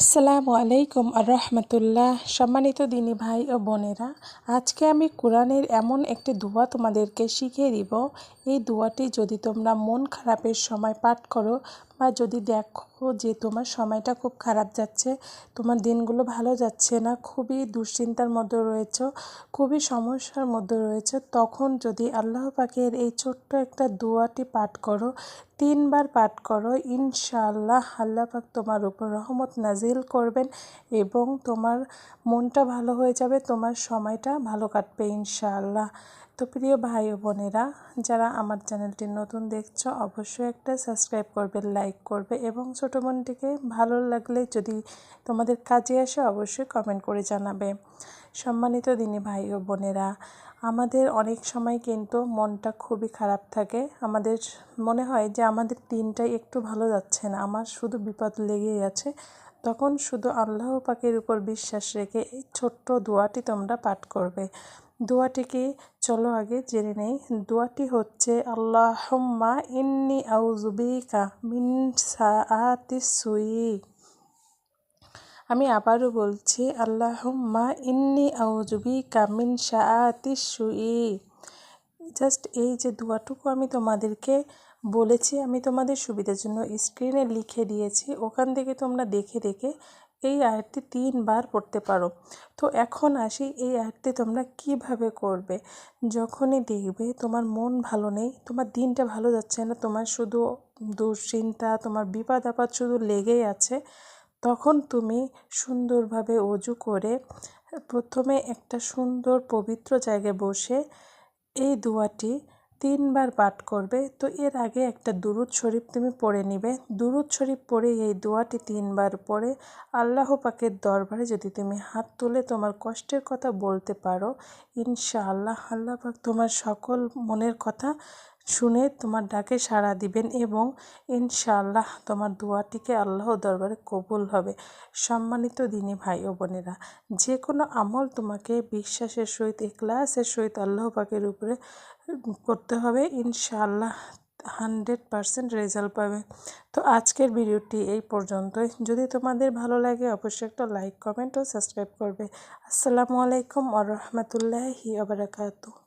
আসসালামু আলাইকুম আর রহমতুল্লাহ। সম্মানিত দিনী ভাই ও বোনেরা, আজকে আমি কোরআনের এমন একটি দোয়া তোমাদেরকে শিখিয়ে দিব। এই দোয়াটি যদি তোমরা মন খারাপের সময় পাঠ করো বা যদি দেখো যে তোমার সময়টা খুব খারাপ যাচ্ছে, তোমার দিনগুলো ভালো যাচ্ছে না, খুবই দুশ্চিন্তার মধ্যে রয়েছে, খুবই সমস্যার মধ্যে রয়েছে, তখন যদি আল্লাহ পাকের এই ছোট্ট একটা দোয়াটি পাঠ করো, 3 বার পাঠ করো, ইনশাআল্লাহ আল্লাহ পাক তোমার উপর রহমত নাজিল করবেন এবং তোমার মনটা ভালো হয়ে যাবে, তোমার সময়টা ভালো কাটবে ইনশাআল্লাহ। তো প্রিয় ভাই ও বোনেরা, যারা আমার চ্যানেলটি নতুন দেখছো অবশ্যই একটা সাবস্ক্রাইব করবে, লাইক করবে এবং ছোটো বোনটিকে ভালো লাগলে যদি তোমাদের কাজে আসে অবশ্যই কমেন্ট করে জানাবে। সম্মানিত দিনী ভাই ও বোনেরা, আমাদের অনেক সময় কিন্তু মনটা খুবই খারাপ থাকে, আমাদের মনে হয় যে আমাদের দিনটাই একটু ভালো যাচ্ছে না, আমার শুধু বিপদ লেগেই আছে। তখন শুধু আল্লাহ পাকের উপর বিশ্বাস রেখে এই ছোট্ট দোয়াটি তোমরা পাঠ করবে। দোয়াটি কি, চলো আগে জেনে নেই। দোয়াটি হচ্ছে আল্লাহুম্মা ইন্নি আউযু বিকা মিন সাআতিস সুই। আমি আবারও বলছি, আল্লাহুম্মা ইন্নি আউযু বিকা মিন সাআতিস সুই। জাস্ট এই যে দোয়াটুকু আমি তোমাদেরকে বলেছি, আমি তোমাদের সুবিধার জন্য স্ক্রিনে লিখে দিয়েছি, ওখান থেকে তোমরা দেখে দেখে এই আয়াতটি 3 বার পড়তে পারো। তো এখন আসি, এই আয়াতটি তোমরা কিভাবে করবে। যখনই দেখবে তোমার মন ভালো নেই, তোমার দিনটা ভালো যাচ্ছে না, তোমার শুধু দুশ্চিন্তা, তোমার বিপদ আপদ শুধু লেগেই আছে, তখন তুমি সুন্দরভাবে অজু করে প্রথমে একটা সুন্দর পবিত্র জায়গায় বসে এই দোয়াটি 3 বার পাঠ করবে। তো এর আগে একটা দুরূদ শরীফ তুমি পড়ে নিবে। দুরূদ শরীফ পড়ে এই দোয়াটি 3 বার পড়ে আল্লাহ পাকের দরবারে যদি তুমি হাত তুলে তোমার কষ্টের কথা বলতে পারো, ইনশাআল্লাহ আল্লাহ পাক তোমার সকল মনের কথা শুনে তোমার ডাকে সাড়া দিবেন এবং ইনশাআল্লাহ তোমার দোয়াটিকে আল্লাহর দরবারে কবুল হবে। সম্মানিত দিনী ভাই ও বোনেরা, যে কোনো আমল তোমাকে বিশ্বাসের সহিত, ইখলাসের সহিত আল্লাহ পাকের উপরে করতে হবে, ইনশাআল্লাহ 100% রেজাল্ট পাবে। তো আজকের ভিডিওটি এই পর্যন্তই। যদি তোমাদের ভালো লাগে অবশ্যই একটা লাইক, কমেন্ট ও সাবস্ক্রাইব করবে। আসসালামু আলাইকুম ওয়া রাহমাতুল্লাহি ওয়া বারাকাতুহু।